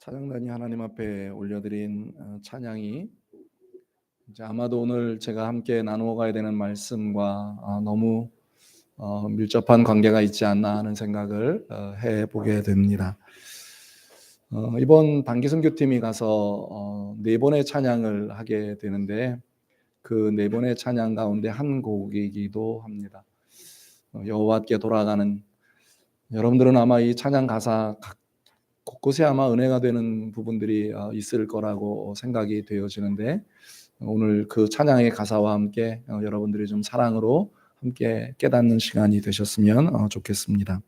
찬양단이 하나님 앞에 올려드린 찬양이 이제 아마도 오늘 제가 함께 나누어 가야 되는 말씀과 너무 밀접한 관계가 있지 않나 하는 생각을 해보게 됩니다. 이번 단기 선교팀이 가서 네 번의 찬양을 하게 되는데 그 네 번의 찬양 가운데 한 곡이기도 합니다. 여호와께 돌아가는, 여러분들은 아마 이 찬양 가사 곳곳에 아마 은혜가 되는 부분들이 있을 거라고 생각이 되어지는데, 오늘 그 찬양의 가사와 함께 여러분들이 좀 사랑으로 함께 깨닫는 시간이 되셨으면 좋겠습니다.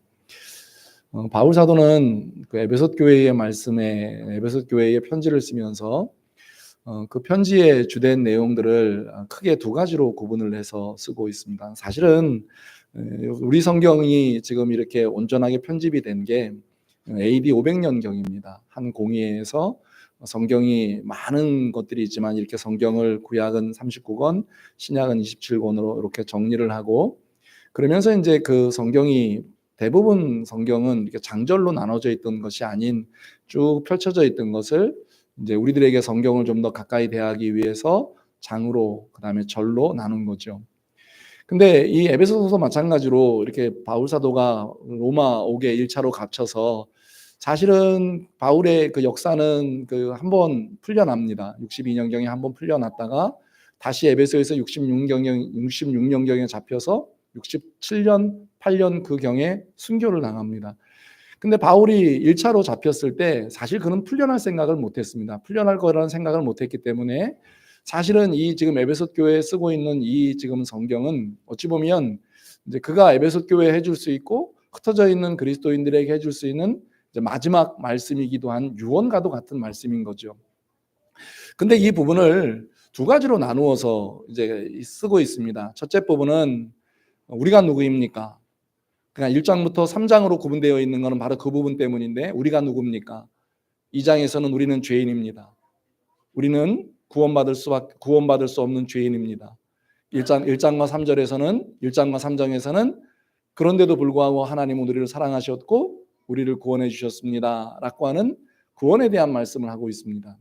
바울 사도는 그 에베소 교회의 말씀에 에베소 교회의 편지를 쓰면서 그 편지의 주된 내용들을 크게 두 가지로 구분을 해서 쓰고 있습니다. 사실은 우리 성경이 지금 이렇게 온전하게 편집이 된 게 AD 500년경입니다. 한 공의회에서 성경이 많은 것들이 있지만 이렇게 성경을 구약은 39권, 신약은 27권으로 이렇게 정리를 하고, 그러면서 이제 그 성경이 대부분 성경은 이렇게 장절로 나눠져 있던 것이 아닌 쭉 펼쳐져 있던 것을 이제 우리들에게 성경을 좀 더 가까이 대하기 위해서 장으로, 그다음에 절로 나눈 거죠. 근데 이 에베소서도 마찬가지로 이렇게 바울 사도가 로마 옥에 1차로 갇혀서, 사실은 바울의 그 역사는 그 한번 풀려납니다. 62년경에 한번 풀려났다가 다시 에베소에서 66년경에 잡혀서 67년, 8년 그 경에 순교를 당합니다. 근데 바울이 1차로 잡혔을 때 사실 그는 풀려날 생각을 못했습니다. 풀려날 거라는 생각을 못했기 때문에 사실은 이 지금 에베소 교회에 쓰고 있는 이 지금 성경은 어찌 보면 이제 그가 에베소 교회에 해줄 수 있고 흩어져 있는 그리스도인들에게 해줄 수 있는 이제 마지막 말씀이기도 한 유언과도 같은 말씀인 거죠. 근데 이 부분을 두 가지로 나누어서 이제 쓰고 있습니다. 첫째 부분은 우리가 누구입니까? 그냥 1장부터 3장으로 구분되어 있는 것은 바로 그 부분 때문인데, 우리가 누굽니까? 2장에서는 우리는 죄인입니다. 우리는 구원받을 수 없는 죄인입니다. 1장과 3장에서는 그런데도 불구하고 하나님은 우리를 사랑하셨고 우리를 구원해 주셨습니다 라고 하는 구원에 대한 말씀을 하고 있습니다.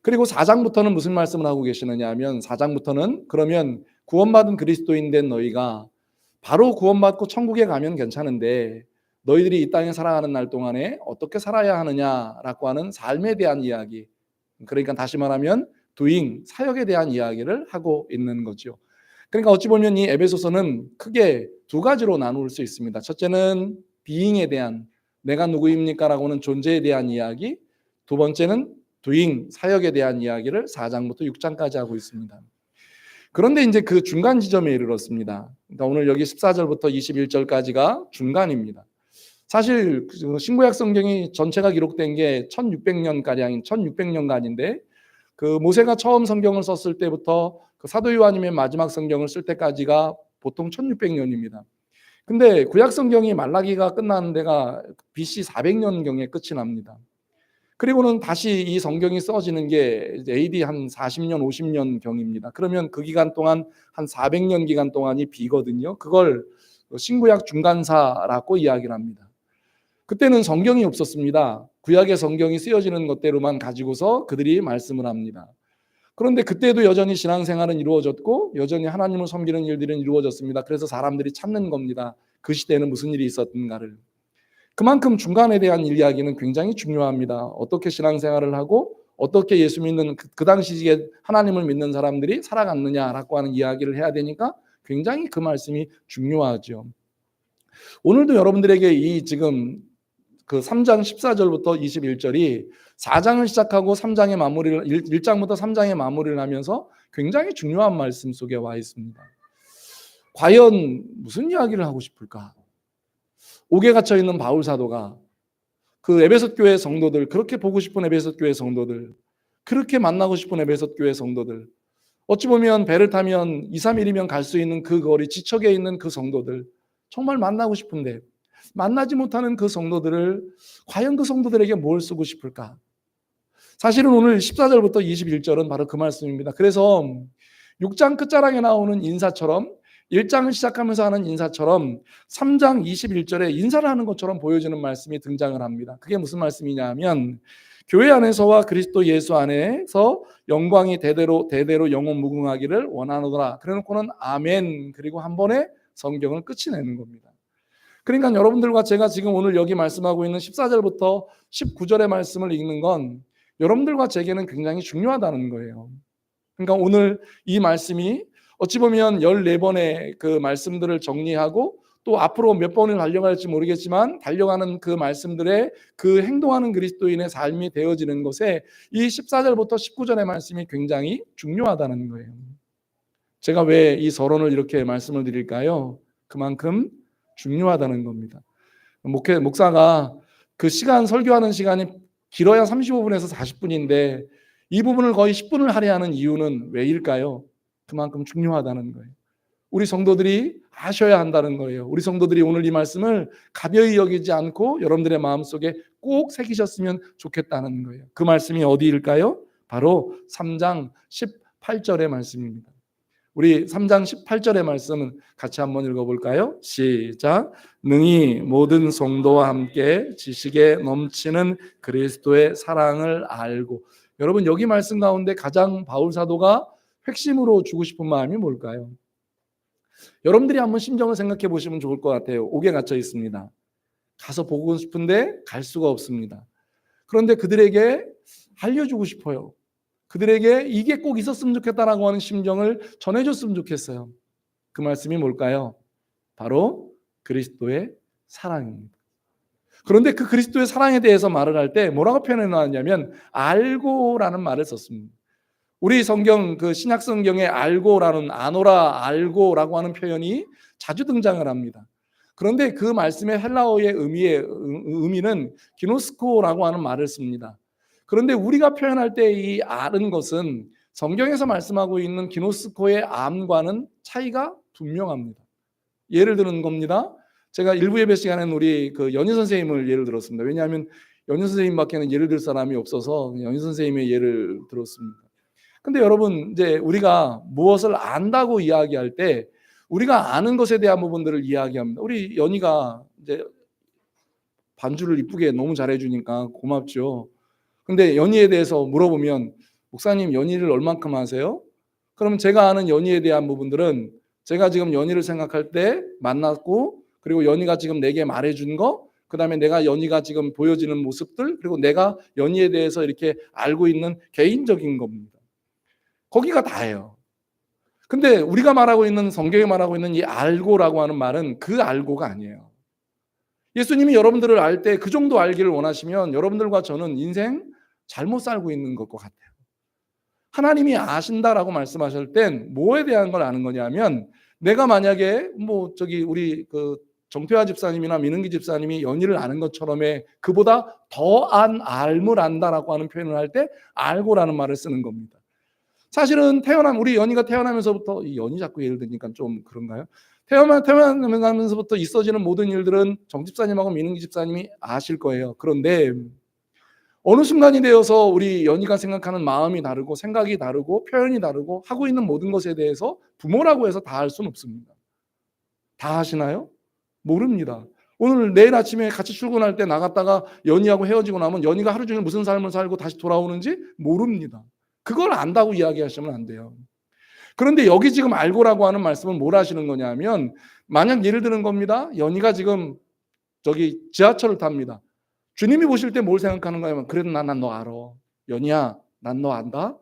그리고 4장부터는 무슨 말씀을 하고 계시느냐 하면, 4장부터는 그러면 구원받은 그리스도인 된 너희가 바로 구원받고 천국에 가면 괜찮은데 너희들이 이 땅에 살아가는 날 동안에 어떻게 살아야 하느냐라고 하는 삶에 대한 이야기, 그러니까 다시 말하면 doing, 사역에 대한 이야기를 하고 있는 거죠. 그러니까 어찌 보면 이 에베소서는 크게 두 가지로 나눌 수 있습니다. 첫째는 being에 대한, 내가 누구입니까? 라고 하는 존재에 대한 이야기, 두 번째는 doing, 사역에 대한 이야기를 4장부터 6장까지 하고 있습니다. 그런데 이제 그 중간 지점에 이르렀습니다. 그러니까 오늘 여기 14절부터 21절까지가 중간입니다. 사실 신구약 성경이 전체가 기록된 게 1600년가량인 1600년간인데, 그 모세가 처음 성경을 썼을 때부터 그 사도 요한님의 마지막 성경을 쓸 때까지가 보통 1600년입니다. 근데 구약 성경이 말라기가 끝나는 데가 BC 400년경에 끝이 납니다. 그리고는 다시 이 성경이 써지는 게 AD 한 40년, 50년 경입니다. 그러면 그 기간 동안 한 400년 기간 동안이 비거든요. 그걸 신구약 중간사라고 이야기를 합니다. 그때는 성경이 없었습니다. 구약의 성경이 쓰여지는 것대로만 가지고서 그들이 말씀을 합니다. 그런데 그때도 여전히 신앙생활은 이루어졌고 여전히 하나님을 섬기는 일들은 이루어졌습니다. 그래서 사람들이 찾는 겁니다. 그 시대에는 무슨 일이 있었던가를. 그만큼 중간에 대한 이야기는 굉장히 중요합니다. 어떻게 신앙생활을 하고 어떻게 예수 믿는 그 당시에 하나님을 믿는 사람들이 살아갔느냐라고 하는 이야기를 해야 되니까 굉장히 그 말씀이 중요하죠. 오늘도 여러분들에게 이 지금 그 3장 14절부터 21절이 4장을 시작하고 3장의 마무리를 1장부터 3장의 마무리를 하면서 굉장히 중요한 말씀 속에 와 있습니다. 과연 무슨 이야기를 하고 싶을까? 옥에 갇혀 있는 바울 사도가 그 에베소 교회 성도들, 그렇게 보고 싶은 에베소 교회 성도들, 그렇게 만나고 싶은 에베소 교회 성도들, 어찌 보면 배를 타면 2, 3일이면 갈 수 있는 그 거리, 지척에 있는 그 성도들, 정말 만나고 싶은데 만나지 못하는 그 성도들을 과연 그 성도들에게 뭘 쓰고 싶을까? 사실은 오늘 14절부터 21절은 바로 그 말씀입니다. 그래서 6장 끝자락에 나오는 인사처럼, 1장을 시작하면서 하는 인사처럼 3장 21절에 인사를 하는 것처럼 보여지는 말씀이 등장을 합니다. 그게 무슨 말씀이냐 하면 교회 안에서와 그리스도 예수 안에서 영광이 대대로 영원 무궁하기를 원하노라. 그래놓고는 아멘, 그리고 한 번에 성경을 끝이 내는 겁니다. 그러니까 여러분들과 제가 지금 오늘 여기 말씀하고 있는 14절부터 19절의 말씀을 읽는 건 여러분들과 제게는 굉장히 중요하다는 거예요. 그러니까 오늘 이 말씀이 어찌 보면 14번의 그 말씀들을 정리하고 또 앞으로 몇 번을 달려갈지 모르겠지만 달려가는 그 말씀들의 그 행동하는 그리스도인의 삶이 되어지는 것에 이 14절부터 19절의 말씀이 굉장히 중요하다는 거예요. 제가 왜 이 서론을 이렇게 말씀을 드릴까요? 그만큼 중요하다는 겁니다. 목사가 그 시간 설교하는 시간이 길어야 35분에서 40분인데 이 부분을 거의 10분을 할애하는 이유는 왜일까요? 그만큼 중요하다는 거예요. 우리 성도들이 아셔야 한다는 거예요. 우리 성도들이 오늘 이 말씀을 가벼이 여기지 않고 여러분들의 마음속에 꼭 새기셨으면 좋겠다는 거예요. 그 말씀이 어디일까요? 바로 3장 18절의 말씀입니다. 우리 3장 18절의 말씀은 같이 한번 읽어볼까요? 시작. 능히 모든 성도와 함께 지식에 넘치는 그리스도의 사랑을 알고. 여러분, 여기 말씀 가운데 가장 바울 사도가 핵심으로 주고 싶은 마음이 뭘까요? 여러분들이 한번 심정을 생각해 보시면 좋을 것 같아요. 옥에 갇혀 있습니다. 가서 보고 싶은데 갈 수가 없습니다. 그런데 그들에게 알려주고 싶어요. 그들에게 이게 꼭 있었으면 좋겠다라고 하는 심정을 전해줬으면 좋겠어요. 그 말씀이 뭘까요? 바로 그리스도의 사랑입니다. 그런데 그 그리스도의 사랑에 대해서 말을 할 때 뭐라고 표현해 놨냐면 알고라는 말을 썼습니다. 우리 성경 그 신약 성경에 알고라는 아노라 알고라고 하는 표현이 자주 등장을 합니다. 그런데 그 말씀의 헬라어의 의미는 기노스코라고 하는 말을 씁니다. 그런데 우리가 표현할 때 이 알은 것은 성경에서 말씀하고 있는 기노스코의 암과는 차이가 분명합니다. 예를 드는 겁니다. 제가 일부 예배 시간에는 우리 그 연희 선생님을 예를 들었습니다. 왜냐하면 연희 선생님밖에는 예를 들 사람이 없어서 연희 선생님의 예를 들었습니다. 근데 여러분, 이제 우리가 무엇을 안다고 이야기할 때 우리가 아는 것에 대한 부분들을 이야기합니다. 우리 연희가 이제 반주를 이쁘게 너무 잘해주니까 고맙죠. 근데 연희에 대해서 물어보면 목사님 연희를 얼만큼 아세요? 그러면 제가 아는 연희에 대한 부분들은 제가 지금 연희를 생각할 때 만났고 그리고 연희가 지금 내게 말해준 거, 그 다음에 내가 연희가 지금 보여지는 모습들, 그리고 내가 연희에 대해서 이렇게 알고 있는 개인적인 겁니다. 거기가 다예요. 근데 우리가 말하고 있는 성경에 말하고 있는 이 알고라고 하는 말은 그 알고가 아니에요. 예수님이 여러분들을 알 때 그 정도 알기를 원하시면 여러분들과 저는 인생 잘못 살고 있는 것 같아요. 하나님이 아신다라고 말씀하실 땐 뭐에 대한 걸 아는 거냐면 내가 만약에 우리 그 정태화 집사님이나 민은기 집사님이 연희를 아는 것처럼의 그보다 더한 알을 안다라고 하는 표현을 할 때 알고라는 말을 쓰는 겁니다. 사실은 우리 연희가 태어나면서부터 이 연희 자꾸 예를 드니까 좀 그런가요? 태어나면서부터 있어지는 모든 일들은 정 집사님하고 민은기 집사님이 아실 거예요. 그런데 어느 순간이 되어서 우리 연희가 생각하는 마음이 다르고 생각이 다르고 표현이 다르고 하고 있는 모든 것에 대해서 부모라고 해서 다 알 수는 없습니다. 다 아시나요? 모릅니다. 오늘 내일 아침에 같이 출근할 때 나갔다가 연희하고 헤어지고 나면 연희가 하루 종일 무슨 삶을 살고 다시 돌아오는지 모릅니다. 그걸 안다고 이야기하시면 안 돼요. 그런데 여기 지금 알고라고 하는 말씀은 뭘 하시는 거냐면 만약 예를 드는 겁니다. 연희가 지금 저기 지하철을 탑니다. 주님이 보실 때 뭘 생각하는 거냐면 그래도 난 너 알아. 연희야, 난 너 안다?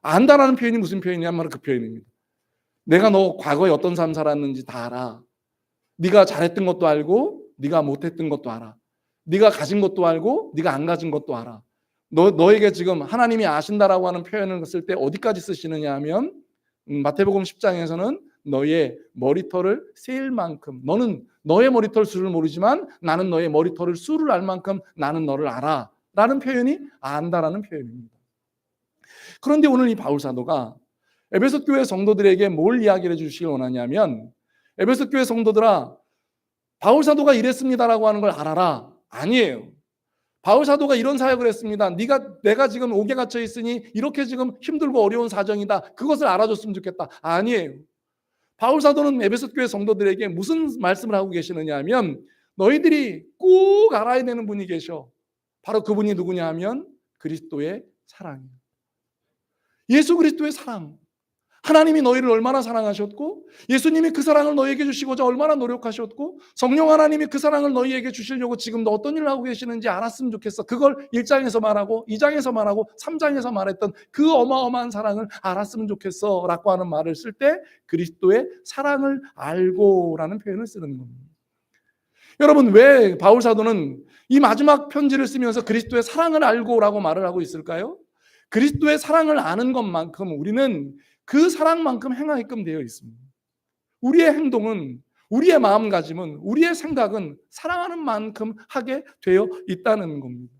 안다라는 표현이 무슨 표현이냐면 그 표현입니다. 내가 너 과거에 어떤 삶 살았는지 다 알아. 네가 잘했던 것도 알고 네가 못했던 것도 알아. 네가 가진 것도 알고 네가 안 가진 것도 알아. 너에게 지금 하나님이 아신다라고 하는 표현을 쓸 때 어디까지 쓰시느냐 하면 마태복음 10장에서는 너의 머리털을 세일 만큼, 너는 너의 머리털 수를 모르지만 나는 너의 머리털을 수를 알 만큼 나는 너를 알아 라는 표현이 안다라는 표현입니다. 그런데 오늘 이 바울 사도가 에베소 교회 성도들에게 뭘 이야기를 해주시길 원하냐면 에베소 교회 성도들아, 바울 사도가 이랬습니다라고 하는 걸 알아라. 아니에요. 바울 사도가 이런 사역을 했습니다. 내가 지금 옥에 갇혀 있으니 이렇게 지금 힘들고 어려운 사정이다. 그것을 알아줬으면 좋겠다. 아니에요. 바울 사도는 에베소 교회 성도들에게 무슨 말씀을 하고 계시느냐 하면 너희들이 꼭 알아야 되는 분이 계셔. 바로 그분이 누구냐 하면 그리스도의 사랑이에요. 예수 그리스도의 사랑. 하나님이 너희를 얼마나 사랑하셨고 예수님이 그 사랑을 너희에게 주시고자 얼마나 노력하셨고 성령 하나님이 그 사랑을 너희에게 주시려고 지금도 어떤 일을 하고 계시는지 알았으면 좋겠어. 그걸 1장에서 말하고 2장에서 말하고 3장에서 말했던 그 어마어마한 사랑을 알았으면 좋겠어 라고 하는 말을 쓸 때 그리스도의 사랑을 알고 라는 표현을 쓰는 겁니다. 여러분, 왜 바울 사도는 이 마지막 편지를 쓰면서 그리스도의 사랑을 알고 라고 말을 하고 있을까요? 그리스도의 사랑을 아는 것만큼 우리는 그 사랑만큼 행하게끔 되어 있습니다. 우리의 행동은, 우리의 마음가짐은, 우리의 생각은 사랑하는 만큼 하게 되어 있다는 겁니다.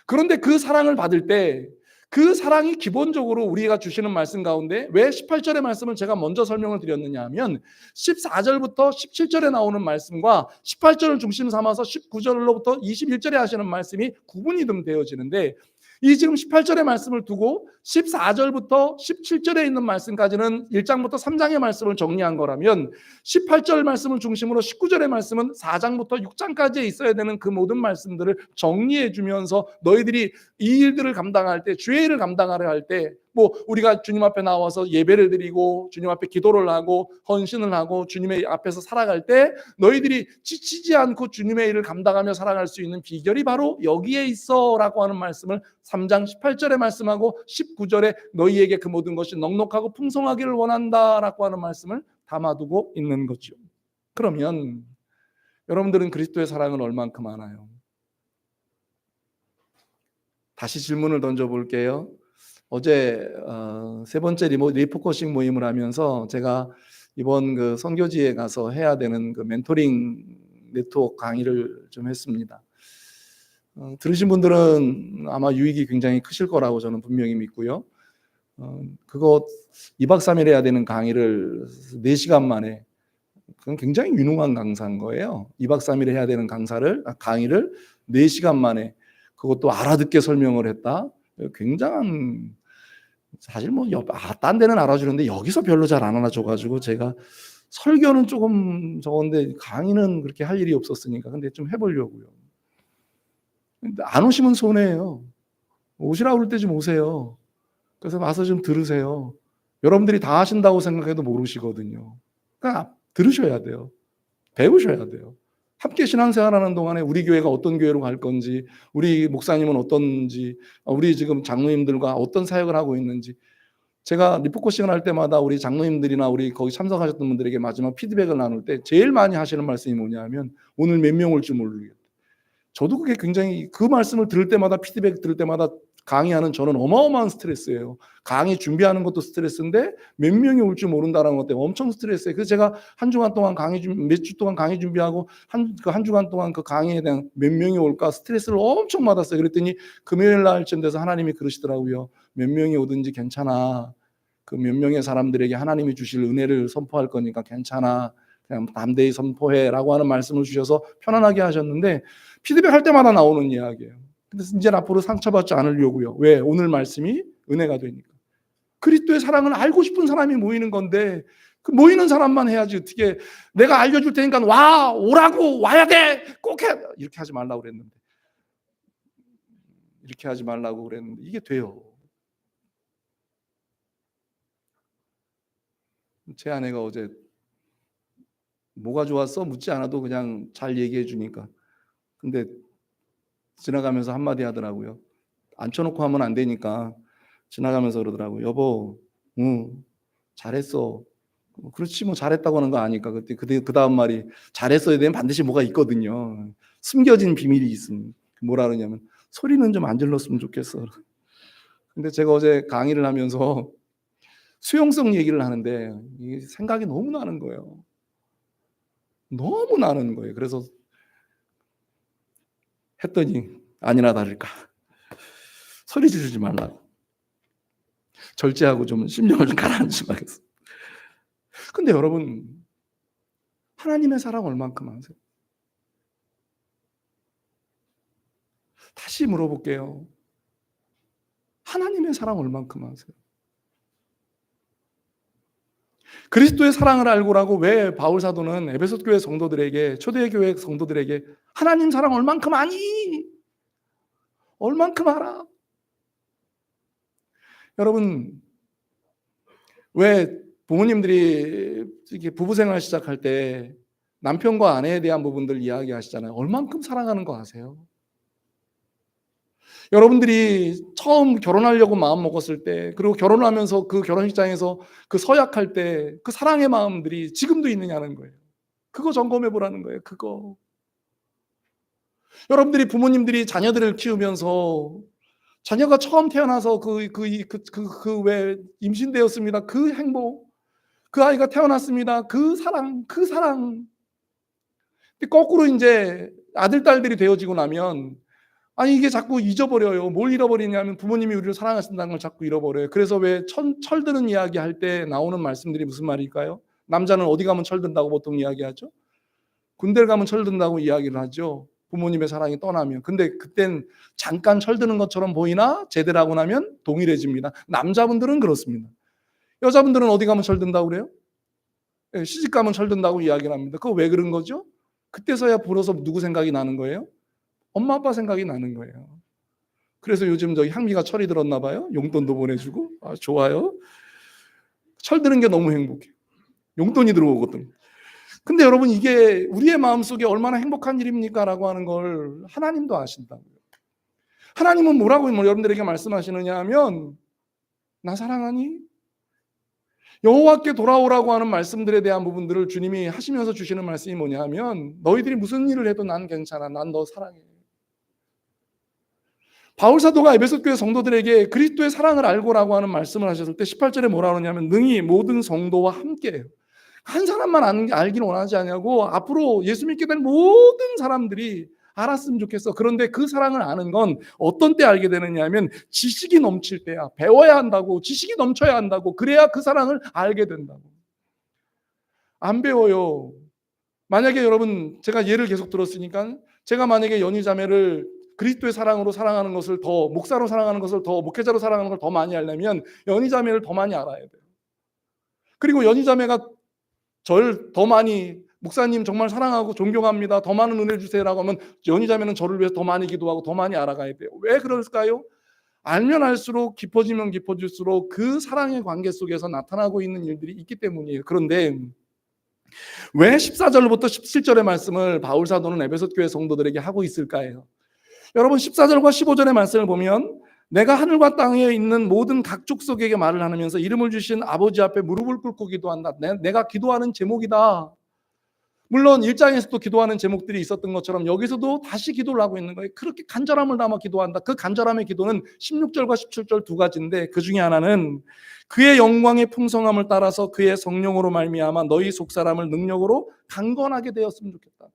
그런데 그 사랑을 받을 때 그 사랑이 기본적으로 우리가 주시는 말씀 가운데 왜 18절의 말씀을 제가 먼저 설명을 드렸느냐 하면 14절부터 17절에 나오는 말씀과 18절을 중심 삼아서 19절로부터 21절에 하시는 말씀이 구분이 좀 되어지는데 이 지금 18절의 말씀을 두고 14절부터 17절에 있는 말씀까지는 1장부터 3장의 말씀을 정리한 거라면 18절 말씀을 중심으로 19절의 말씀은 4장부터 6장까지에 있어야 되는 그 모든 말씀들을 정리해 주면서 너희들이 이 일들을 감당할 때, 주의 일을 감당하려 할 때 뭐 우리가 주님 앞에 나와서 예배를 드리고 주님 앞에 기도를 하고 헌신을 하고 주님의 앞에서 살아갈 때 너희들이 지치지 않고 주님의 일을 감당하며 살아갈 수 있는 비결이 바로 여기에 있어 라고 하는 말씀을 3장 18절에 말씀하고 19절에 너희에게 그 모든 것이 넉넉하고 풍성하기를 원한다 라고 하는 말씀을 담아두고 있는 거죠. 그러면 여러분들은 그리스도의 사랑을 얼만큼 아나요? 다시 질문을 던져볼게요. 어제 세 번째 리포커싱 모임을 하면서 제가 이번 그 선교지에 가서 해야 되는 그 멘토링 네트워크 강의를 좀 했습니다. 들으신 분들은 아마 유익이 굉장히 크실 거라고 저는 분명히 믿고요. 그거 2박 3일 해야 되는 강의를 4시간 만에, 그건 굉장히 유능한 강사인 거예요. 2박 3일 해야 되는 강의를 4시간 만에 그것도 알아듣게 설명을 했다. 굉장한, 사실 뭐 딴 데는 알아주는데 여기서 별로 잘 안 알아줘가지고 제가 설교는 조금 적은데 강의는 그렇게 할 일이 없었으니까 근데 좀 해보려고요. 안 오시면 손해예요. 오시라고 그럴 때 좀 오세요. 그래서 와서 좀 들으세요. 여러분들이 다 하신다고 생각해도 모르시거든요. 그러니까 들으셔야 돼요. 배우셔야 돼요. 함께 신앙생활하는 동안에 우리 교회가 어떤 교회로 갈 건지, 우리 목사님은 어떤지, 우리 지금 장로님들과 어떤 사역을 하고 있는지, 제가 리포커싱을 할 때마다 우리 장로님들이나 우리 거기 참석하셨던 분들에게 마지막 피드백을 나눌 때 제일 많이 하시는 말씀이 뭐냐면 오늘 몇 명 올지 모르겠다. 저도 그게 굉장히, 그 말씀을 들을 때마다, 피드백 들을 때마다 강의하는 저는 어마어마한 스트레스예요. 강의 준비하는 것도 스트레스인데 몇 명이 올지 모른다는 것 때문에 엄청 스트레스예요. 그래서 제가 한 주간 동안 몇 주 동안 강의 준비하고 한 주간 동안 그 강의에 대한 몇 명이 올까 스트레스를 엄청 받았어요. 그랬더니 금요일 날쯤 돼서 하나님이 그러시더라고요. 몇 명이 오든지 괜찮아. 그 몇 명의 사람들에게 하나님이 주실 은혜를 선포할 거니까 괜찮아. 그냥 담대히 선포해라고 하는 말씀을 주셔서 편안하게 하셨는데 피드백 할 때마다 나오는 이야기예요. 근데 이제 앞으로 상처받지 않으려고요. 왜? 오늘 말씀이 은혜가 되니까. 그리스도의 사랑을 알고 싶은 사람이 모이는 건데 그 모이는 사람만 해야지 어떻게 내가 알려줄 테니까 오라고 와야 돼 꼭 해 이렇게 하지 말라고 그랬는데 이게 돼요. 제 아내가 어제 뭐가 좋았어? 묻지 않아도 그냥 잘 얘기해 주니까. 근데 지나가면서 한마디 하더라고요. 앉혀놓고 하면 안 되니까 지나가면서 그러더라고요. 여보, 잘했어. 그렇지 뭐 잘했다고 하는 거 아니까. 그 다음 말이 잘했어야 되면 반드시 뭐가 있거든요. 숨겨진 비밀이 있습니다. 뭐라 그러냐면 소리는 좀 안 질렀으면 좋겠어. 근데 제가 어제 강의를 하면서 수용성 얘기를 하는데 이 생각이 너무 나는 거예요. 너무 나는 거예요. 그래서 했더니 아니나 다를까 소리 지르지 말라고 절제하고 좀 심정을 좀 가라앉히지 말겠어. 근데 여러분 하나님의 사랑 얼만큼 아세요? 다시 물어볼게요. 하나님의 사랑 얼만큼 아세요? 그리스도의 사랑을 알고라고 왜 바울 사도는 에베소 교회 성도들에게, 초대교회 성도들에게 하나님 사랑 얼만큼 아니? 얼만큼 알아? 여러분, 왜 부모님들이 이렇게 부부 생활 시작할 때 남편과 아내에 대한 부분들 이야기하시잖아요. 얼만큼 사랑하는 거 아세요? 여러분들이 처음 결혼하려고 마음 먹었을 때, 그리고 결혼하면서 그 결혼식장에서 그 서약할 때 그 사랑의 마음들이 지금도 있느냐는 거예요. 그거 점검해 보라는 거예요. 그거. 여러분들이 부모님들이 자녀들을 키우면서 자녀가 처음 태어나서 왜 임신되었습니다. 그 행복, 그 아이가 태어났습니다. 그 사랑, 그 사랑. 근데 거꾸로 이제 아들, 딸들이 되어지고 나면 아니 이게 자꾸 잊어버려요. 뭘 잃어버리냐면 부모님이 우리를 사랑하신다는 걸 자꾸 잃어버려요. 그래서 왜 철드는 이야기 할 때 나오는 말씀들이 무슨 말일까요? 남자는 어디 가면 철든다고 보통 이야기하죠. 군대를 가면 철든다고 이야기를 하죠. 부모님의 사랑이 떠나면. 근데 그땐 잠깐 철드는 것처럼 보이나 제대로 하고 나면 동일해집니다. 남자분들은 그렇습니다. 여자분들은 어디 가면 철든다고 그래요? 시집 가면 철든다고 이야기를 합니다. 그거 왜 그런 거죠? 그때서야 불어서 누구 생각이 나는 거예요? 엄마 아빠 생각이 나는 거예요. 그래서 요즘 저기 향미가 철이 들었나 봐요. 용돈도 보내주고. 아, 좋아요. 철 드는 게 너무 행복해요. 용돈이 들어오거든. 근데 여러분 이게 우리의 마음속에 얼마나 행복한 일입니까? 라고 하는 걸 하나님도 아신다고요. 하나님은 뭐라고 여러분들에게 말씀하시느냐 하면 나 사랑하니? 여호와께 돌아오라고 하는 말씀들에 대한 부분들을 주님이 하시면서 주시는 말씀이 뭐냐 하면 너희들이 무슨 일을 해도 난 괜찮아. 난 너 사랑해. 바울 사도가 에베소 교회 성도들에게 그리스도의 사랑을 알고라고 하는 말씀을 하셨을 때 18절에 뭐라 그러냐면 능히 모든 성도와 함께 한 사람만 알기를 원하지 않냐고 앞으로 예수 믿게 된 모든 사람들이 알았으면 좋겠어. 그런데 그 사랑을 아는 건 어떤 때 알게 되느냐 하면 지식이 넘칠 때야. 배워야 한다고. 지식이 넘쳐야 한다고. 그래야 그 사랑을 알게 된다고. 안 배워요. 만약에 여러분 제가 예를 계속 들었으니까 제가 만약에 연희자매를 그리스도의 사랑으로 사랑하는 것을 더 목사로 사랑하는 것을 더 목회자로 사랑하는 걸 더 많이 알려면 연희자매를 더 많이 알아야 돼요. 그리고 연희자매가 저를 더 많이 목사님 정말 사랑하고 존경합니다. 더 많은 은혜 주세요라고 하면 연희자매는 저를 위해서 더 많이 기도하고 더 많이 알아가야 돼요. 왜 그럴까요? 알면 알수록 깊어지면 깊어질수록 그 사랑의 관계 속에서 나타나고 있는 일들이 있기 때문이에요. 그런데 왜 14절부터 17절의 말씀을 바울 사도는 에베소 교회 성도들에게 하고 있을까요? 여러분 14절과 15절의 말씀을 보면 내가 하늘과 땅에 있는 모든 각 족속에게 말을 하면서 이름을 주신 아버지 앞에 무릎을 꿇고 기도한다. 내가 기도하는 제목이다. 물론 1장에서도 기도하는 제목들이 있었던 것처럼 여기서도 다시 기도를 하고 있는 거예요. 그렇게 간절함을 담아 기도한다. 그 간절함의 기도는 16절과 17절 두 가지인데 그 중에 하나는 그의 영광의 풍성함을 따라서 그의 성령으로 말미암아 너희 속사람을 능력으로 강건하게 되었으면 좋겠다.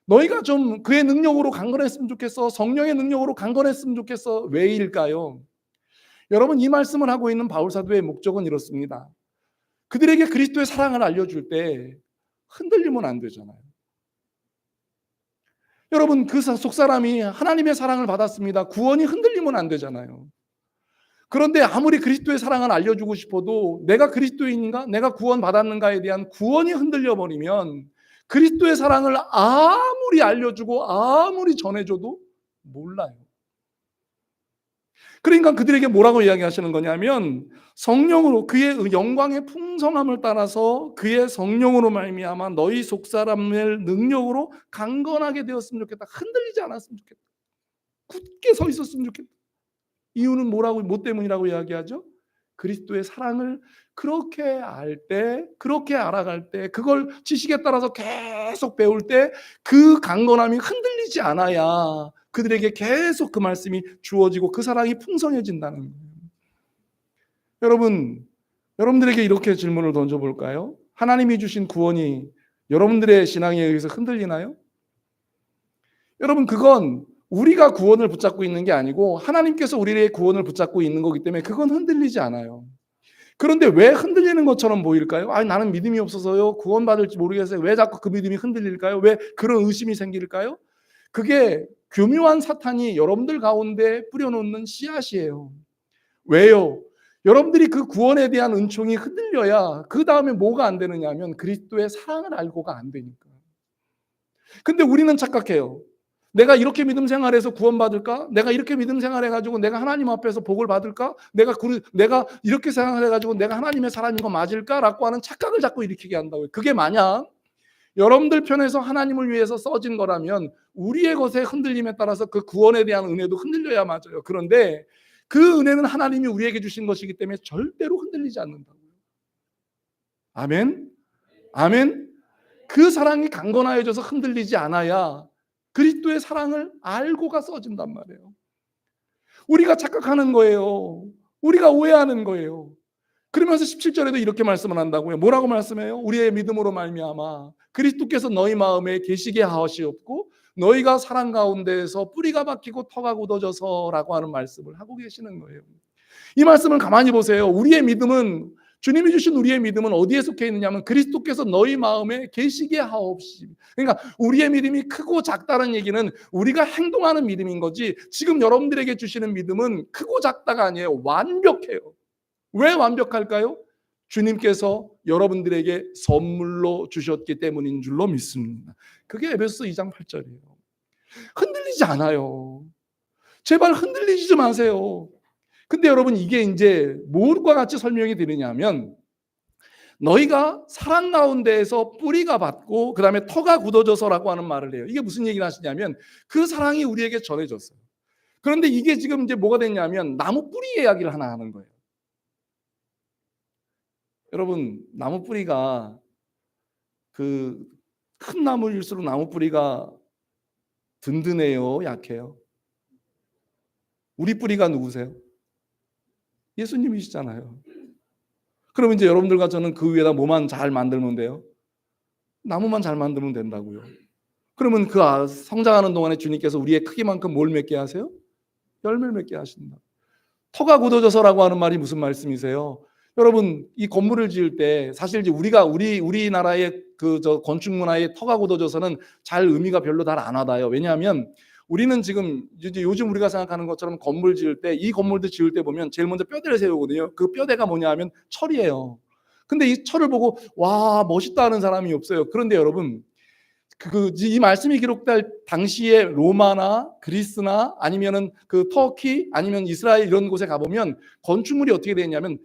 너희가 좀 그의 능력으로 강건했으면 좋겠어. 성령의 능력으로 강건했으면 좋겠어. 왜일까요? 여러분 이 말씀을 하고 있는 바울 사도의 목적은 이렇습니다. 그들에게 그리스도의 사랑을 알려줄 때 흔들리면 안 되잖아요. 여러분 그 속사람이 하나님의 사랑을 받았습니다. 구원이 흔들리면 안 되잖아요. 그런데 아무리 그리스도의 사랑을 알려주고 싶어도 내가 그리스도인인가? 내가 구원받았는가에 대한 구원이 흔들려 버리면 그리스도의 사랑을 아무리 알려주고 아무리 전해줘도 몰라요. 그러니까 그들에게 뭐라고 이야기하시는 거냐면 성령으로 그의 영광의 풍성함을 따라서 그의 성령으로 말미암아 너희 속사람을 능력으로 강건하게 되었으면 좋겠다. 흔들리지 않았으면 좋겠다. 굳게 서 있었으면 좋겠다. 이유는 뭐 때문이라고 이야기하죠? 그리스도의 사랑을 그렇게 알 때, 그렇게 알아갈 때, 그걸 지식에 따라서 계속 배울 때 그 강건함이 흔들리지 않아야 그들에게 계속 그 말씀이 주어지고 그 사랑이 풍성해진다는 거예요. 여러분들에게 이렇게 질문을 던져볼까요? 하나님이 주신 구원이 여러분들의 신앙에 의해서 흔들리나요? 여러분 그건 우리가 구원을 붙잡고 있는 게 아니고 하나님께서 우리의 구원을 붙잡고 있는 거기 때문에 그건 흔들리지 않아요. 그런데 왜 흔들리는 것처럼 보일까요? 아니 나는 믿음이 없어서요. 구원받을지 모르겠어요. 왜 자꾸 그 믿음이 흔들릴까요? 왜 그런 의심이 생길까요? 그게 교묘한 사탄이 여러분들 가운데 뿌려놓는 씨앗이에요. 왜요? 여러분들이 그 구원에 대한 은총이 흔들려야 그 다음에 뭐가 안 되느냐 하면 그리스도의 사랑을 알고가 안 되니까. 근데 우리는 착각해요. 내가 이렇게 믿음 생활해서 구원받을까? 내가 이렇게 믿음 생활해가지고 내가 하나님 앞에서 복을 받을까? 내가 이렇게 생활해가지고 내가 하나님의 사람인 거 맞을까?라고 하는 착각을 자꾸 일으키게 한다고요. 그게 만약 여러분들 편에서 하나님을 위해서 써진 거라면 우리의 것에 흔들림에 따라서 그 구원에 대한 은혜도 흔들려야 맞아요. 그런데 그 은혜는 하나님이 우리에게 주신 것이기 때문에 절대로 흔들리지 않는다고요. 아멘? 아멘? 그 사랑이 강건하여져서 흔들리지 않아야 그리스도의 사랑을 알고가 써진단 말이에요. 우리가 착각하는 거예요. 우리가 오해하는 거예요. 그러면서 17절에도 이렇게 말씀을 한다고요. 뭐라고 말씀해요? 우리의 믿음으로 말미암아 그리스도께서 너희 마음에 계시게 하시옵고 너희가 사랑 가운데에서 뿌리가 박히고 터가 굳어져서라고 하는 말씀을 하고 계시는 거예요. 이 말씀을 가만히 보세요. 우리의 믿음은 주님이 주신 우리의 믿음은 어디에 속해 있느냐면 그리스도께서 너희 마음에 계시게 하옵시. 그러니까 우리의 믿음이 크고 작다는 얘기는 우리가 행동하는 믿음인 거지 지금 여러분들에게 주시는 믿음은 크고 작다가 아니에요. 완벽해요. 왜 완벽할까요? 주님께서 여러분들에게 선물로 주셨기 때문인 줄로 믿습니다. 그게 에베소서 2장 8절이에요. 흔들리지 않아요. 제발 흔들리지 좀 마세요. 근데 여러분 이게 이제 무엇과 같이 설명이 되느냐면 너희가 사랑 가운데에서 뿌리가 받고 그 다음에 터가 굳어져서라고 하는 말을 해요. 이게 무슨 얘기를 하시냐면 그 사랑이 우리에게 전해졌어요. 그런데 이게 지금 이제 뭐가 됐냐면 나무 뿌리 이야기를 하나 하는 거예요. 여러분 나무 뿌리가 그 큰 나무일수록 나무 뿌리가 든든해요, 약해요? 우리 뿌리가 누구세요? 예수님이시잖아요. 그럼 이제 여러분들과 저는 그 위에다 뭐만 잘 만들면 돼요? 나무만 잘 만들면 된다고요. 그러면 그 성장하는 동안에 주님께서 우리의 크기만큼 뭘 맺게 하세요? 열매를 맺게 하신다. 터가 굳어져서라고 하는 말이 무슨 말씀이세요? 여러분 이 건물을 지을 때 사실 이제 우리나라의 저 건축 문화의 터가 굳어져서는 잘 의미가 별로 잘 안 와닿아요. 왜냐하면 우리는 지금 이제 요즘 우리가 생각하는 것처럼 건물 지을 때 이 건물도 지을 때 보면 제일 먼저 뼈대를 세우거든요. 그 뼈대가 뭐냐 하면 철이에요. 근데 이 철을 보고 와 멋있다 하는 사람이 없어요. 그런데 여러분 이 말씀이 기록될 당시에 로마나 그리스나 아니면은 그 터키 아니면 이스라엘 이런 곳에 가보면 건축물이 어떻게 되냐면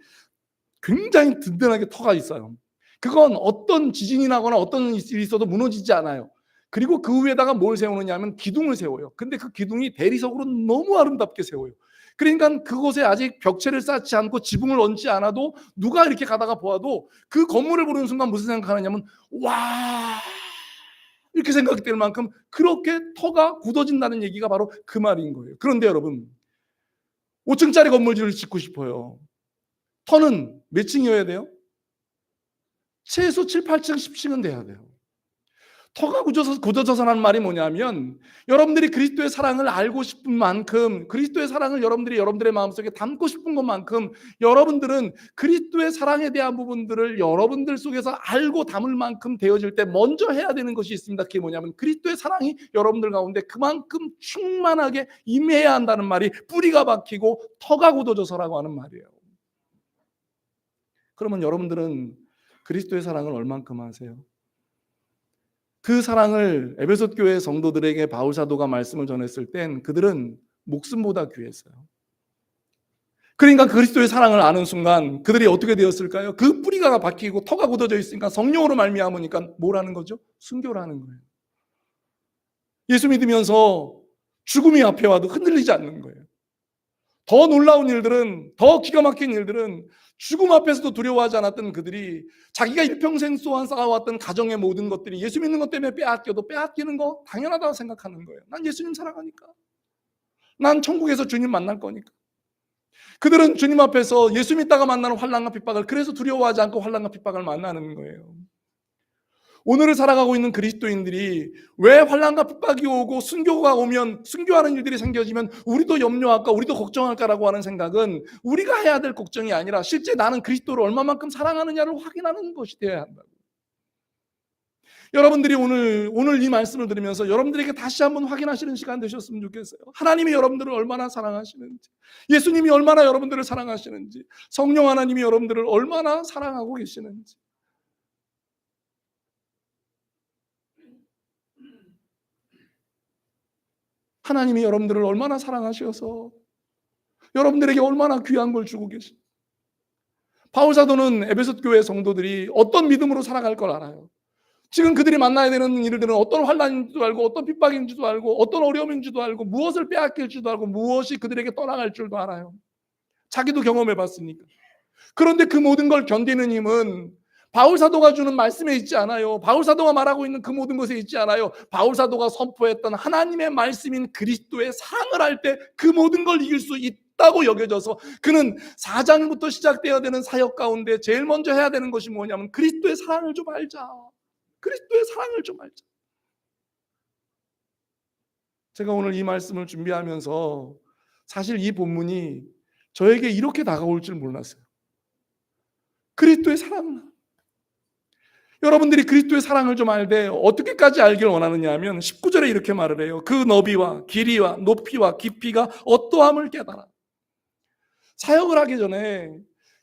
굉장히 든든하게 터가 있어요. 그건 어떤 지진이 나거나 어떤 일이 있어도 무너지지 않아요. 그리고 그 위에다가 뭘 세우느냐 하면 기둥을 세워요. 근데 그 기둥이 대리석으로 너무 아름답게 세워요. 그러니까 그곳에 아직 벽체를 쌓지 않고 지붕을 얹지 않아도 누가 이렇게 가다가 보아도 그 건물을 보는 순간 무슨 생각하느냐면 와 이렇게 생각이 될 만큼 그렇게 터가 굳어진다는 얘기가 바로 그 말인 거예요. 그런데 여러분 5층짜리 건물을 짓고 싶어요. 터는 몇 층이어야 돼요? 최소 7, 8층, 10층은 돼야 돼요. 터가 굳어져서라는 말이 뭐냐면 여러분들이 그리스도의 사랑을 알고 싶은 만큼 그리스도의 사랑을 여러분들의 마음속에 담고 싶은 것만큼 여러분들은 그리스도의 사랑에 대한 부분들을 여러분들 속에서 알고 담을 만큼 되어질 때 먼저 해야 되는 것이 있습니다. 그게 뭐냐면 그리스도의 사랑이 여러분들 가운데 그만큼 충만하게 임해야 한다는 말이 뿌리가 박히고 터가 굳어져서라고 하는 말이에요. 그러면 여러분들은 그리스도의 사랑을 얼만큼 아세요? 그 사랑을 에베소 교회 성도들에게 바울 사도가 말씀을 전했을 땐 그들은 목숨보다 귀했어요. 그러니까 그리스도의 사랑을 아는 순간 그들이 어떻게 되었을까요? 그 뿌리가 박히고 터가 굳어져 있으니까 성령으로 말미암으니까 뭘 하는 거죠? 순교를 하는 거예요. 예수 믿으면서 죽음이 앞에 와도 흔들리지 않는 거예요. 더 놀라운 일들은, 더 기가 막힌 일들은 죽음 앞에서도 두려워하지 않았던 그들이 자기가 일평생 동안 쌓아왔던 가정의 모든 것들이 예수 믿는 것 때문에 빼앗겨도 빼앗기는 거 당연하다고 생각하는 거예요. 난 예수님 사랑하니까. 난 천국에서 주님 만날 거니까. 그들은 주님 앞에서 예수 믿다가 만나는 환난과 핍박을 그래서 두려워하지 않고 환난과 핍박을 만나는 거예요. 오늘을 살아가고 있는 그리스도인들이 왜 환난과 핍박이 오고 순교가 오면 순교하는 일들이 생겨지면 우리도 염려할까 우리도 걱정할까라고 하는 생각은 우리가 해야 될 걱정이 아니라 실제 나는 그리스도를 얼마만큼 사랑하느냐를 확인하는 것이 되어야 한다고. 여러분들이 오늘 이 말씀을 들으면서 여러분들에게 다시 한번 확인하시는 시간 되셨으면 좋겠어요. 하나님이 여러분들을 얼마나 사랑하시는지, 예수님이 얼마나 여러분들을 사랑하시는지, 성령 하나님이 여러분들을 얼마나 사랑하고 계시는지. 하나님이 여러분들을 얼마나 사랑하셔서 여러분들에게 얼마나 귀한 걸 주고 계십니까? 바울 사도는 에베소 교회 성도들이 어떤 믿음으로 살아갈 걸 알아요. 지금 그들이 만나야 되는 일들은 어떤 환난인지도 알고 어떤 핍박인지도 알고 어떤 어려움인지도 알고 무엇을 빼앗길지도 알고 무엇이 그들에게 떠나갈 줄도 알아요. 자기도 경험해 봤으니까. 그런데 그 모든 걸 견디는 힘은 바울 사도가 주는 말씀에 있지 않아요. 바울 사도가 말하고 있는 그 모든 것에 있지 않아요. 바울 사도가 선포했던 하나님의 말씀인 그리스도의 사랑을 할 때 그 모든 걸 이길 수 있다고 여겨져서 그는 4장부터 시작되어야 되는 사역 가운데 제일 먼저 해야 되는 것이 뭐냐면 그리스도의 사랑을 좀 알자. 그리스도의 사랑을 좀 알자. 제가 오늘 이 말씀을 준비하면서 사실 이 본문이 저에게 이렇게 다가올 줄 몰랐어요. 그리스도의 사랑. 여러분들이 그리스도의 사랑을 좀 알되 어떻게까지 알길 원하느냐 하면 19절에 이렇게 말을 해요. 그 너비와 길이와 높이와 깊이가 어떠함을 깨달아. 사역을 하기 전에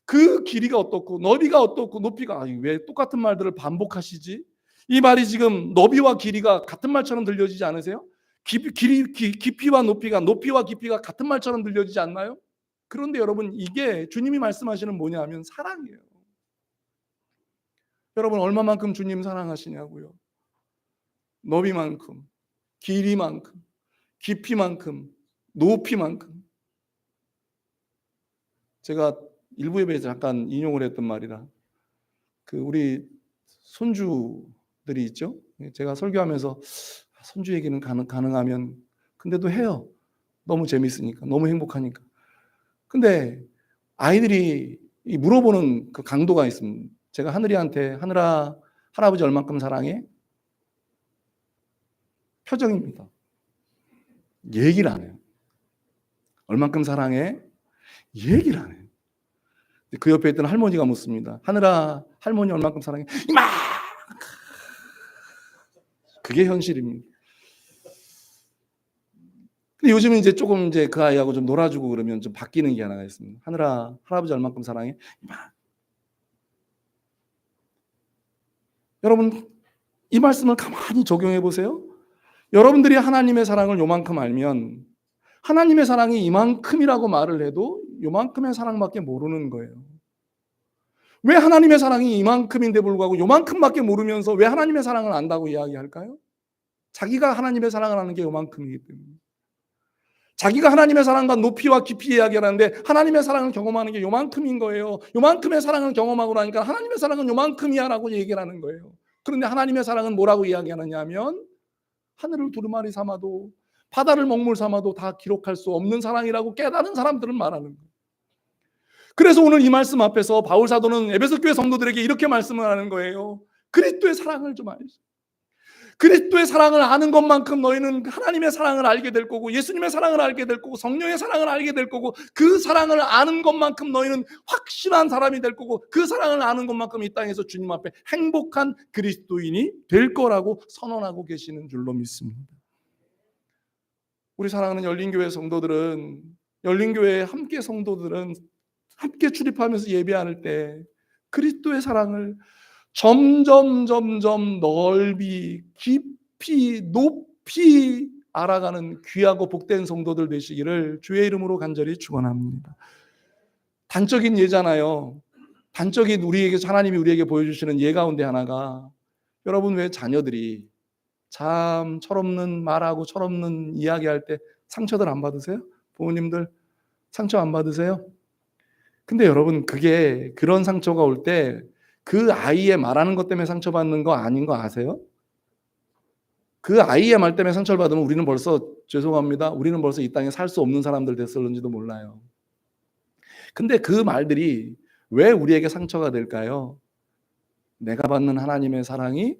그 길이가 어떻고 너비가 어떻고 높이가 왜 똑같은 말들을 반복하시지? 이 말이 지금 너비와 길이가 같은 말처럼 들려지지 않으세요? 깊이와 높이와 깊이가 같은 말처럼 들려지지 않나요? 그런데 여러분 이게 주님이 말씀하시는 뭐냐 하면 사랑이에요. 여러분 얼마만큼 주님 사랑하시냐고요? 너비만큼, 길이만큼, 깊이만큼, 높이만큼. 제가 일부 예배에서 잠깐 인용을 했던 말이라 그 우리 손주들이 있죠. 제가 설교하면서 손주 얘기는 가능하면 근데도 해요. 너무 재밌으니까, 너무 행복하니까. 근데 아이들이 물어보는 그 강도가 있습니다. 제가 하늘이한테 하늘아 할아버지 얼만큼 사랑해? 표정입니다. 얘기를 안 해요. 얼만큼 사랑해? 얘기를 안 해요. 그 옆에 있던 할머니가 묻습니다. 하늘아 할머니 얼만큼 사랑해? 이만! 그게 현실입니다. 근데 요즘은 이제 조금 이제 그 아이하고 좀 놀아주고 그러면 좀 바뀌는 게 하나가 있습니다. 하늘아 할아버지 얼만큼 사랑해? 이만! 여러분 이 말씀을 가만히 적용해 보세요. 여러분들이 하나님의 사랑을 요만큼 알면 하나님의 사랑이 이만큼이라고 말을 해도 요만큼의 사랑밖에 모르는 거예요. 왜 하나님의 사랑이 이만큼인데 불구하고 요만큼밖에 모르면서 왜 하나님의 사랑을 안다고 이야기할까요? 자기가 하나님의 사랑을 하는 게 요만큼이기 때문에. 자기가 하나님의 사랑과 높이와 깊이 이야기하는데 하나님의 사랑을 경험하는 게 요만큼인 거예요. 요만큼의 사랑을 경험하고 나니까 하나님의 사랑은 요만큼이야 라고 얘기를 하는 거예요. 그런데 하나님의 사랑은 뭐라고 이야기하느냐 하면 하늘을 두루마리 삼아도 바다를 먹물 삼아도 다 기록할 수 없는 사랑이라고 깨달은 사람들은 말하는 거예요. 그래서 오늘 이 말씀 앞에서 바울 사도는 에베소 교회 성도들에게 이렇게 말씀을 하는 거예요. 그리스도의 사랑을 좀 알자. 그리스도의 사랑을 아는 것만큼 너희는 하나님의 사랑을 알게 될 거고 예수님의 사랑을 알게 될 거고 성령의 사랑을 알게 될 거고 그 사랑을 아는 것만큼 너희는 확실한 사람이 될 거고 그 사랑을 아는 것만큼 이 땅에서 주님 앞에 행복한 그리스도인이 될 거라고 선언하고 계시는 줄로 믿습니다. 우리 사랑하는 열린교회 성도들은 열린교회 함께 성도들은 함께 출입하면서 예배할 때 그리스도의 사랑을 점점 넓이 깊이 높이 알아가는 귀하고 복된 성도들 되시기를 주의 이름으로 간절히 축원합니다. 단적인 예잖아요. 단적인 하나님이 우리에게 보여주시는 예 가운데 하나가 여러분 왜 자녀들이 참 철없는 말하고 철없는 이야기할 때 상처들 안 받으세요? 부모님들 상처 안 받으세요? 근데 여러분 그게 그런 상처가 올 때 그 아이의 말하는 것 때문에 상처받는 거 아닌 거 아세요? 그 아이의 말 때문에 상처를 받으면 우리는 벌써 죄송합니다. 우리는 벌써 이 땅에 살 수 없는 사람들 됐을는지도 몰라요. 근데 그 말들이 왜 우리에게 상처가 될까요? 내가 받는 하나님의 사랑이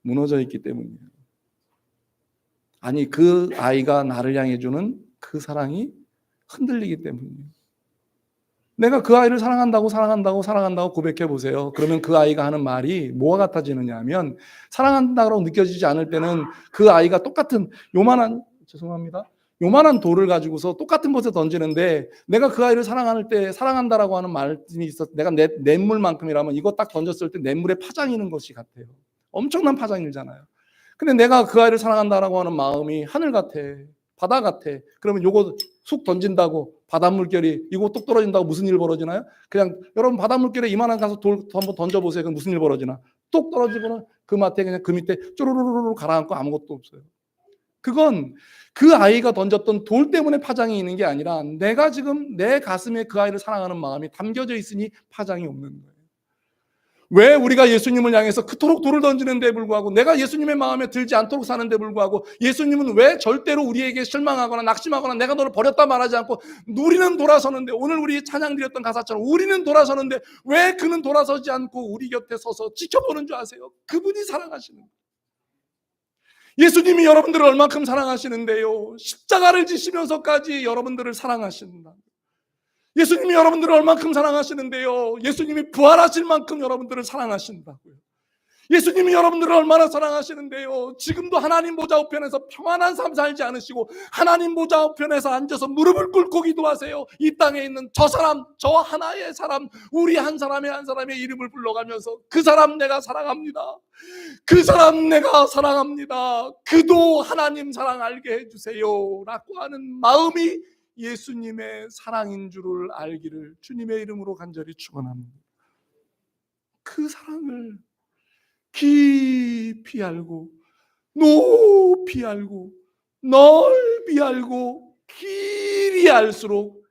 무너져 있기 때문이에요. 아니 그 아이가 나를 향해 주는 그 사랑이 흔들리기 때문이에요. 내가 그 아이를 사랑한다고 고백해 보세요. 그러면 그 아이가 하는 말이 뭐가 같아지느냐 하면 사랑한다고 느껴지지 않을 때는 그 아이가 똑같은 요만한 돌을 가지고서 똑같은 곳에 던지는데 내가 그 아이를 사랑할 때 사랑한다라고 하는 말씀이 있어 내가 냇물만큼이라면 이거 딱 던졌을 때 냇물에 파장이는 것이 같아요. 엄청난 파장이잖아요. 근데 내가 그 아이를 사랑한다라고 하는 마음이 하늘 같아. 바다 같아. 그러면 요거 쑥 던진다고 바닷물결이 이거 뚝 떨어진다고 무슨 일 벌어지나요? 그냥 여러분 바닷물결에 이만한 가서 돌 한번 던져보세요. 그럼 무슨 일 벌어지나? 뚝 떨어지고는 그 밑에 그냥 그 밑에 쪼르르르 가라앉고 아무것도 없어요. 그건 그 아이가 던졌던 돌 때문에 파장이 있는 게 아니라 내가 지금 내 가슴에 그 아이를 사랑하는 마음이 담겨져 있으니 파장이 없는 거예요. 왜 우리가 예수님을 향해서 그토록 돌을 던지는데 불구하고 내가 예수님의 마음에 들지 않도록 사는데 불구하고 예수님은 왜 절대로 우리에게 실망하거나 낙심하거나 내가 너를 버렸다 말하지 않고 우리는 돌아서는데, 오늘 우리 찬양 드렸던 가사처럼 우리는 돌아서는데 왜 그는 돌아서지 않고 우리 곁에 서서 지켜보는 줄 아세요? 그분이 사랑하시는 거예요. 예수님이 여러분들을 얼만큼 사랑하시는데요, 십자가를 지시면서까지 여러분들을 사랑하신다. 예수님이 여러분들을 얼만큼 사랑하시는데요, 예수님이 부활하실 만큼 여러분들을 사랑하신다고요. 예수님이 여러분들을 얼마나 사랑하시는데요, 지금도 하나님 보좌 우편에서 평안한 삶 살지 않으시고 하나님 보좌 우편에서 앉아서 무릎을 꿇고 기도하세요. 이 땅에 있는 저 사람, 저 하나의 사람, 우리 한 사람의 이름을 불러가면서 그 사람 내가 사랑합니다. 그 사람 내가 사랑합니다. 그도 하나님 사랑 알게 해주세요 라고 하는 마음이 예수님의 사랑인 줄을 알기를 주님의 이름으로 간절히 축원합니다. 그 사랑을 깊이 알고 높이 알고 넓이 알고 길이 알수록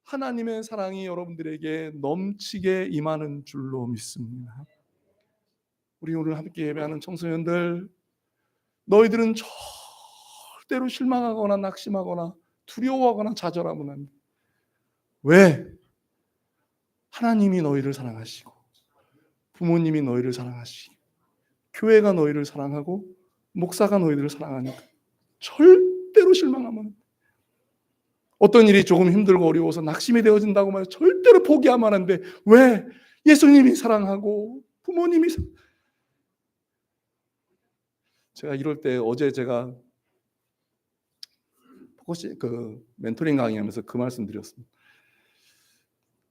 하나님의 사랑이 여러분들에게 넘치게 임하는 줄로 믿습니다. 우리 오늘 함께 예배하는 청소년들, 너희들은 절대로 실망하거나 낙심하거나 두려워하거나 좌절하면 안 돼. 왜? 하나님이 너희를 사랑하시고 부모님이 너희를 사랑하시고 교회가 너희를 사랑하고 목사가 너희들을 사랑하니까 절대로 실망하면 안 돼. 어떤 일이 조금 힘들고 어려워서 낙심이 되어진다고 말해서 절대로 포기하면 안 돼. 왜? 예수님이 사랑하고 부모님이 제가 이럴 때 어제 제가 혹시 그 멘토링 강의하면서 그 말씀 드렸습니다.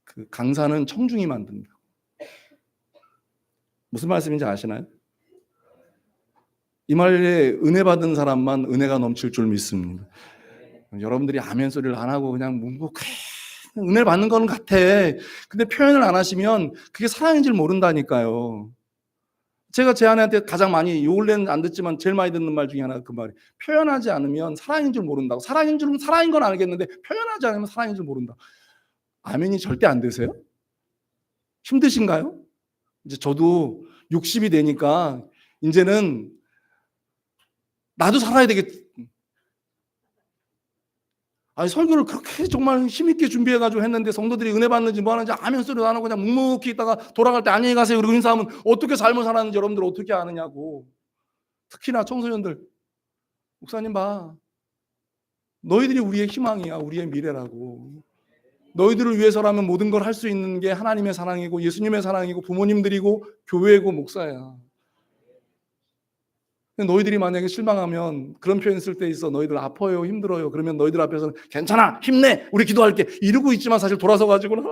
그 강사는 청중이 만든다. 무슨 말씀인지 아시나요? 이 말에 은혜 받은 사람만 은혜가 넘칠 줄 믿습니다. 여러분들이 아멘 소리를 안 하고 그냥 뭐 그래 은혜를 받는 거는 같아. 근데 표현을 안 하시면 그게 사랑인 줄 모른다니까요. 제가 제 아내한테 가장 많이, 요 근래는 안 듣지만 제일 많이 듣는 말 중에 하나가 그 말이에요. 표현하지 않으면 사랑인 줄 모른다고. 사랑인 건 알겠는데 표현하지 않으면 사랑인 줄 모른다. 아멘이 절대 안 되세요? 힘드신가요? 이제 저도 60이 되니까 이제는 나도 살아야 되겠. 아니 설교를 그렇게 정말 힘있게 준비해가지고 했는데 성도들이 은혜 받는지 뭐 하는지 아멘 소리도 안 하고 그냥 묵묵히 있다가 돌아갈 때 안녕히 가세요 그리고 인사하면 어떻게 삶을 살았는지 여러분들 어떻게 아느냐고. 특히나 청소년들, 목사님 봐, 너희들이 우리의 희망이야, 우리의 미래라고. 너희들을 위해서라면 모든 걸 할 수 있는 게 하나님의 사랑이고 예수님의 사랑이고 부모님들이고 교회고 목사야. 너희들이 만약에 실망하면 그런 표현 쓸 때 있어. 너희들 아파요, 힘들어요. 그러면 너희들 앞에서는 괜찮아, 힘내, 우리 기도할게 이러고 있지만 사실 돌아서 가지고는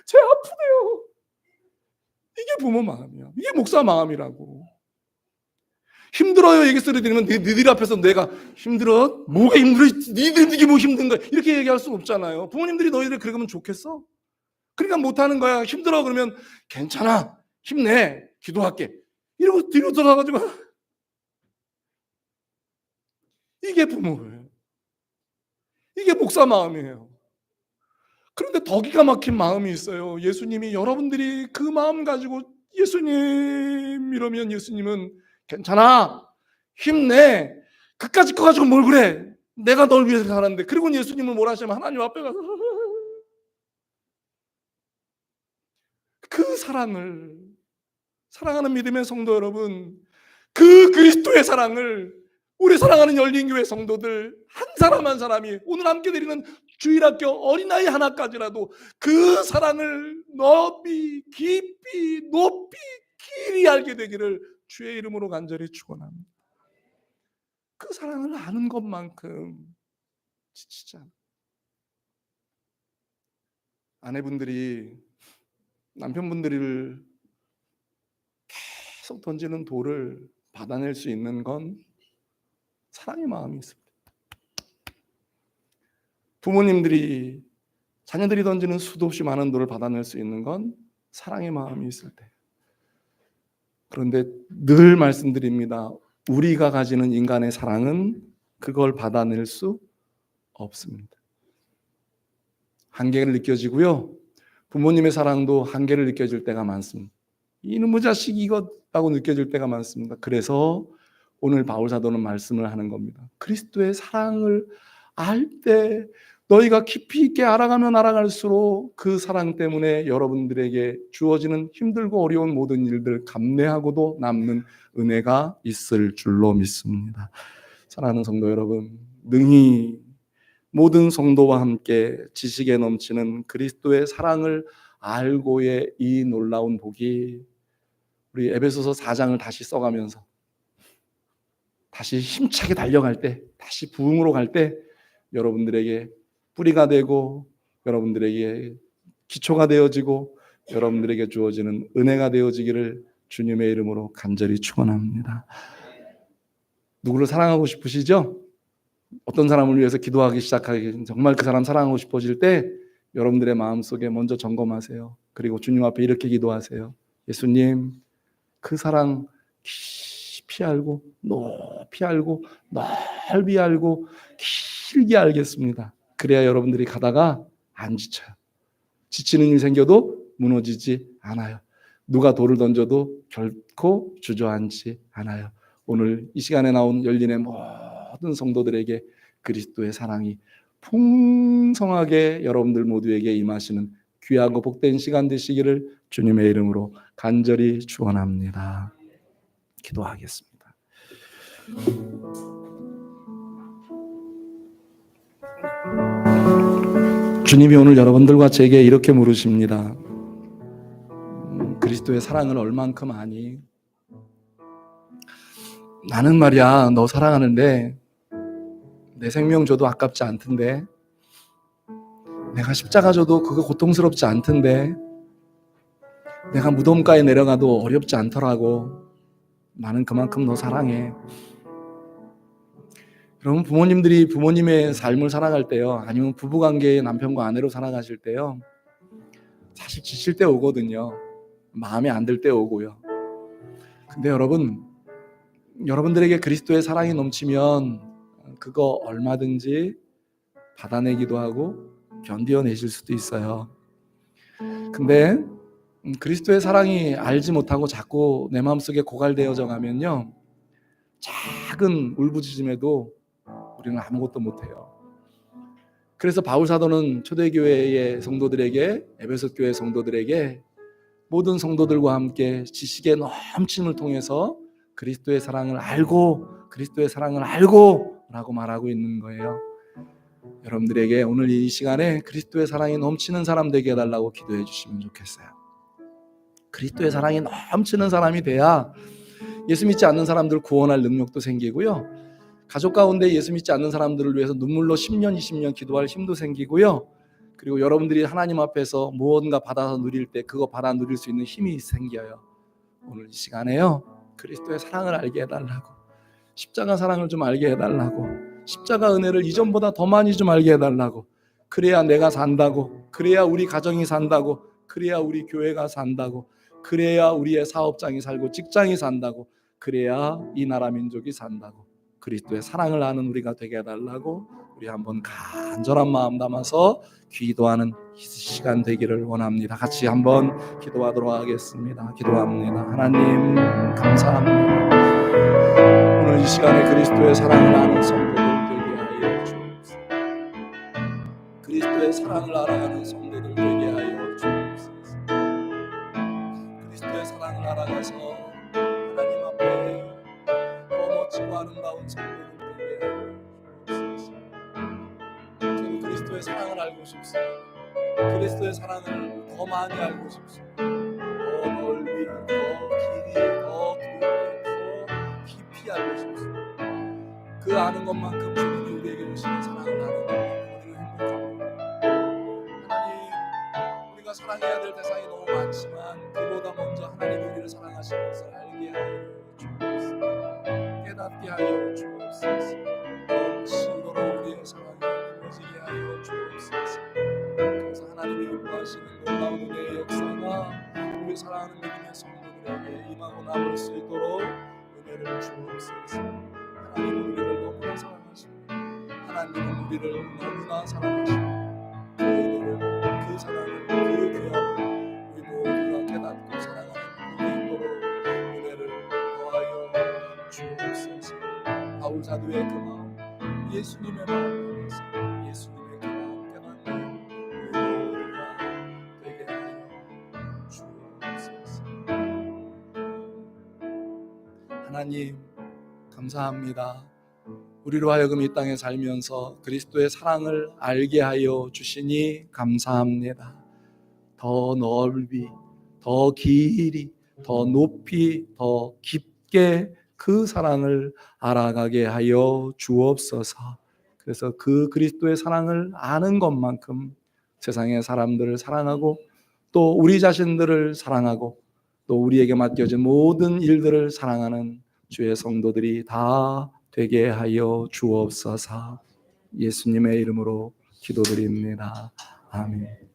쟤 아프대요. 이게 부모 마음이야. 이게 목사 마음이라고. 힘들어요 얘기 소리 들으면 너희들 앞에서 내가 힘들어? 뭐가 힘들어? 니들이 뭐 힘든 거야? 이렇게 얘기할 수 없잖아요. 부모님들이 너희들 그러면 좋겠어? 그러니까 못하는 거야. 힘들어 그러면 괜찮아, 힘내, 기도할게 이러고 뒤로 돌아가지고. 이게 부모예요. 이게 목사 마음이에요. 그런데 더 기가 막힌 마음이 있어요. 예수님이 여러분들이 그 마음 가지고 예수님 이러면 예수님은 괜찮아, 힘내, 그까짓 거 가지고 뭘 그래, 내가 널 위해서 살았는데. 그리고 예수님은 뭘 하시면 하나님 앞에 가서 그 사랑을, 사랑하는 믿음의 성도 여러분, 그 그리스도의 사랑을 우리 사랑하는 열린교회 성도들 한 사람 한 사람이 오늘 함께 드리는 주일학교 어린아이 하나까지라도 그 사랑을 넓이 깊이 높이 길이 알게 되기를 주의 이름으로 간절히 축원합니다. 그 사랑을 아는 것만큼 지치지 않아. 아내분들이 남편분들을 계속 던지는 돌을 받아낼 수 있는 건 사랑의 마음이 있습니다. 부모님들이 자녀들이 던지는 수도 없이 많은 돌을 받아낼 수 있는 건 사랑의 마음이 있을 때. 그런데 늘 말씀드립니다. 우리가 가지는 인간의 사랑은 그걸 받아낼 수 없습니다. 한계를 느껴지고요. 부모님의 사랑도 한계를 느껴질 때가 많습니다. 이놈의 자식 이것라고 느껴질 때가 많습니다. 그래서 오늘 바울 사도는 말씀을 하는 겁니다. 그리스도의 사랑을 알 때 너희가 깊이 있게 알아가면 알아갈수록 그 사랑 때문에 여러분들에게 주어지는 힘들고 어려운 모든 일들 감내하고도 남는 은혜가 있을 줄로 믿습니다. 사랑하는 성도 여러분, 능히 모든 성도와 함께 지식에 넘치는 그리스도의 사랑을 알고의 이 놀라운 복이 우리 에베소서 4장을 다시 써가면서 다시 힘차게 달려갈 때, 다시 부흥으로 갈 때 여러분들에게 뿌리가 되고 여러분들에게 기초가 되어지고 여러분들에게 주어지는 은혜가 되어지기를 주님의 이름으로 간절히 축원합니다. 누구를 사랑하고 싶으시죠? 어떤 사람을 위해서 기도하기 시작하기, 정말 그 사람 사랑하고 싶어질 때 여러분들의 마음속에 먼저 점검하세요. 그리고 주님 앞에 이렇게 기도하세요. 예수님, 그 사랑 깊이 알고 높이 알고 넓이 알고 길게 알겠습니다. 그래야 여러분들이 가다가 안 지쳐요. 지치는 일 생겨도 무너지지 않아요. 누가 돌을 던져도 결코 주저앉지 않아요. 오늘 이 시간에 나온 열린의 모든 성도들에게 그리스도의 사랑이 풍성하게 여러분들 모두에게 임하시는 귀하고 복된 시간 되시기를 주님의 이름으로 간절히 축원합니다. 기도하겠습니다. 주님이 오늘 여러분들과 제게 이렇게 물으십니다. 그리스도의 사랑을 얼만큼 아니? 나는 말이야 너 사랑하는데 내 생명 줘도 아깝지 않던데, 내가 십자가 줘도 그거 고통스럽지 않던데, 내가 무덤가에 내려가도 어렵지 않더라고. 나는 그만큼 너 사랑해. 여러분, 부모님들이 부모님의 삶을 살아갈 때요, 아니면 부부관계의 남편과 아내로 살아가실 때요, 사실 지칠 때 오거든요. 마음에 안 들 때 오고요. 근데 여러분들에게 그리스도의 사랑이 넘치면 그거 얼마든지 받아내기도 하고 견뎌내실 수도 있어요. 근데 그리스도의 사랑이 알지 못하고 자꾸 내 마음속에 고갈되어져 가면요, 작은 울부짖음에도 우리는 아무것도 못해요. 그래서 바울 사도는 초대교회의 성도들에게, 에베소 교회 성도들에게 모든 성도들과 함께 지식의 넘침을 통해서 그리스도의 사랑을 알고 라고 말하고 있는 거예요. 여러분들에게 오늘 이 시간에 그리스도의 사랑이 넘치는 사람 되게 해달라고 기도해 주시면 좋겠어요. 그리스도의 사랑이 넘치는 사람이 돼야 예수 믿지 않는 사람들 구원할 능력도 생기고요, 가족 가운데 예수 믿지 않는 사람들을 위해서 눈물로 10년 20년 기도할 힘도 생기고요, 그리고 여러분들이 하나님 앞에서 무언가 받아서 누릴 때 그거 받아 누릴 수 있는 힘이 생겨요. 오늘 이 시간에요, 그리스도의 사랑을 알게 해달라고, 십자가 사랑을 좀 알게 해달라고, 십자가 은혜를 이전보다 더 많이 좀 알게 해달라고, 그래야 내가 산다고, 그래야 우리 가정이 산다고, 그래야 우리 교회가 산다고, 그래야 우리의 사업장이 살고 직장이 산다고, 그래야 이 나라 민족이 산다고, 그리스도의 사랑을 아는 우리가 되게 해달라고 우리 한번 간절한 마음 담아서 기도하는 시간 되기를 원합니다. 같이 한번 기도하도록 하겠습니다. 기도합니다. 하나님 감사합니다. 오늘 이 시간에 그리스도의 사랑을 아는 성도들 되게 하여 주옵소서. 그리스도의 사랑을 알아가는 성도들 되게 하여 주옵소서. 그리스도의 사랑을 알아가서 하나님 앞에 더 멋지고 아름다운 성도들 되게 하여 주옵소서. 저는 그리스도의 사랑을 알고 싶습니다. 그리스도의 사랑을 더 많이 알고 싶습니다. 더 넓이, 더 길이, 더 깊이, 더 깊이 알고 싶습니다. 그 아는 것만큼 주님이 우리에게 주시는 사랑을 아는 것만큼 우리는 행복합니다. 하나님, 우리가 사랑해야 될 대상이 너무 많지만 그보다 먼저 하나님이 우리를 사랑하시는 것을 알게 하여 주옵소서. 깨닫게 하여 주옵소서. 넘치도록 우리의 사랑이 부어지게 하여 주옵소서. 하시는 놀라운 은혜의 역사가 우리 사랑하는 믿음의 성도들에게 임하고 나올 수 있도록 은혜를 주옵소서. 하나님은 우리를 너무나 사랑하십니다. 하나님은 우리를 너무나 사랑하십니다. 그 은혜를, 그 사랑을, 그 귀함을 우리 모두가 깨닫고 사랑하는 그들이 있도록 은혜를 더하여 주옵소서. 바울 사도의 그 마음, 예수님의 마음 담아서 예수님의 그 마음 깨닫는 우리 모두가 되게 하여 주옵소서. 하나님 감사합니다. 우리로 하여금 이 땅에 살면서 그리스도의 사랑을 알게 하여 주시니 감사합니다. 더 넓이, 더 길이, 더 높이, 더 깊게 그 사랑을 알아가게 하여 주옵소서. 그래서 그 그리스도의 사랑을 아는 것만큼 세상의 사람들을 사랑하고 또 우리 자신들을 사랑하고 또 우리에게 맡겨진 모든 일들을 사랑하는 주의 성도들이 다 되게 하여 주옵소서. 예수님의 이름으로 기도드립니다. 아멘.